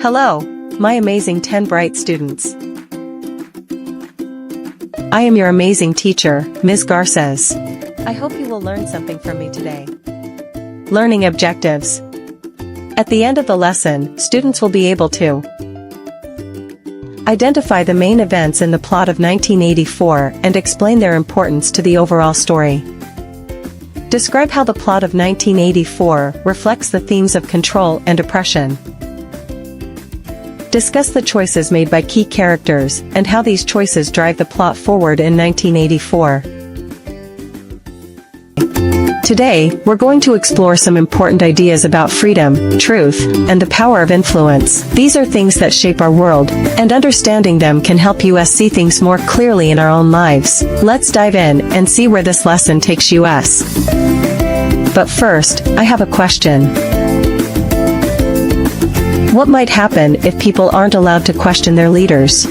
Hello, my amazing 10 bright students. I am your amazing teacher, Ms. Garces. I hope you will learn something from me today. Learning objectives. At the end of the lesson, students will be able to identify the main events in the plot of 1984 and explain their importance to the overall story. Describe how the plot of 1984 reflects the themes of control and oppression. Discuss the choices made by key characters and how these choices drive the plot forward in 1984. Today, we're going to explore some important ideas about freedom, truth, and the power of influence. These are things that shape our world, and understanding them can help us see things more clearly in our own lives. Let's dive in and see where this lesson takes us. But first, I have a question. What might happen if people aren't allowed to question their leaders?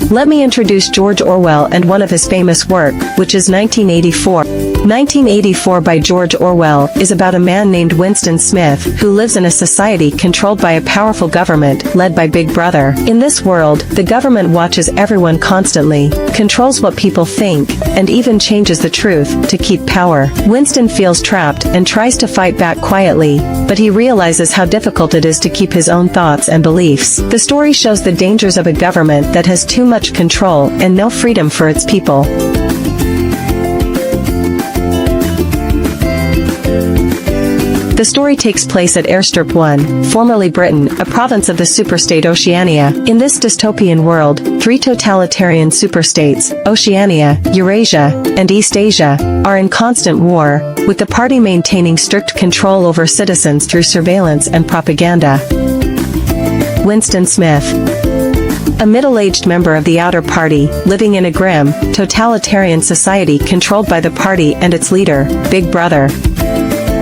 Let me introduce George Orwell and one of his famous work, which is 1984. 1984 by George Orwell is about a man named Winston Smith who lives in a society controlled by a powerful government led by Big Brother. In this world, the government watches everyone constantly, controls what people think, and even changes the truth to keep power. Winston feels trapped and tries to fight back quietly, but he realizes how difficult it is to keep his own thoughts and beliefs. The story shows the dangers of a government that has too much control and no freedom for its people. The story takes place at Airstrip 1, formerly Britain, a province of the superstate Oceania. In this dystopian world, three totalitarian superstates, Oceania, Eurasia, and East Asia, are in constant war, with the party maintaining strict control over citizens through surveillance and propaganda. Winston Smith, a middle-aged member of the Outer Party, living in a grim, totalitarian society controlled by the party and its leader, Big Brother.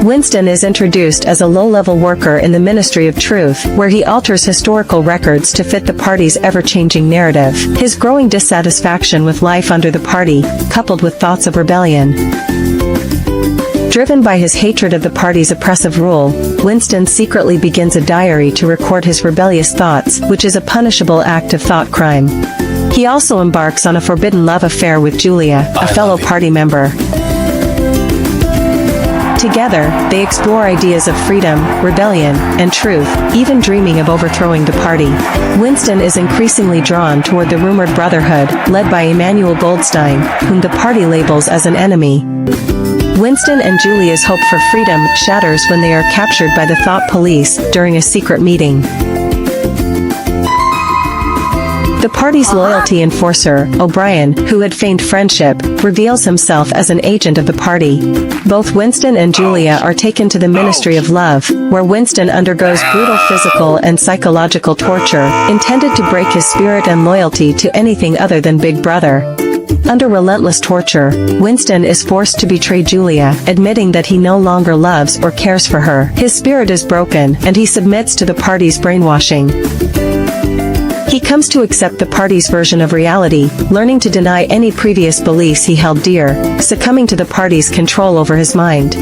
Winston is introduced as a low-level worker in the Ministry of Truth, where he alters historical records to fit the party's ever-changing narrative. His growing dissatisfaction with life under the party, coupled with thoughts of rebellion. Driven by his hatred of the party's oppressive rule, Winston secretly begins a diary to record his rebellious thoughts, which is a punishable act of thought crime. He also embarks on a forbidden love affair with Julia, a fellow party member. Together, they explore ideas of freedom, rebellion, and truth, even dreaming of overthrowing the party. Winston is increasingly drawn toward the rumored Brotherhood, led by Emmanuel Goldstein, whom the party labels as an enemy. Winston and Julia's hope for freedom shatters when they are captured by the thought police during a secret meeting. The party's loyalty enforcer, O'Brien, who had feigned friendship, reveals himself as an agent of the party. Both Winston and Julia are taken to the Ministry of Love, where Winston undergoes brutal physical and psychological torture, intended to break his spirit and loyalty to anything other than Big Brother. Under relentless torture, Winston is forced to betray Julia, admitting that he no longer loves or cares for her. His spirit is broken, and he submits to the party's brainwashing. He comes to accept the party's version of reality, learning to deny any previous beliefs he held dear, succumbing to the party's control over his mind.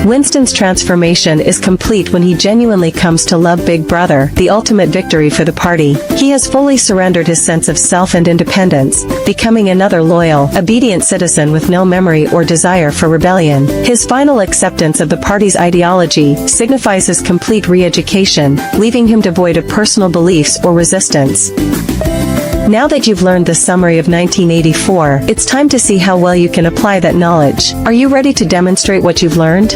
Winston's transformation is complete when he genuinely comes to love Big Brother, the ultimate victory for the party. He has fully surrendered his sense of self and independence, becoming another loyal, obedient citizen with no memory or desire for rebellion. His final acceptance of the party's ideology signifies his complete re-education, leaving him devoid of personal beliefs or resistance. Now that you've learned the summary of 1984, it's time to see how well you can apply that knowledge. Are you ready to demonstrate what you've learned?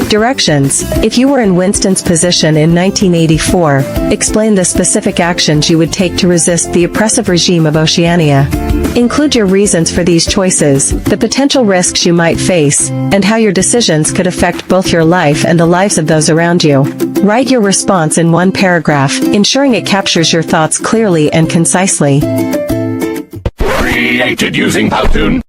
Directions. If you were in Winston's position in 1984, explain the specific actions you would take to resist the oppressive regime of Oceania. Include your reasons for these choices, the potential risks you might face, and how your decisions could affect both your life and the lives of those around you. Write your response in one paragraph, ensuring it captures your thoughts clearly and concisely. Created using Powtoon.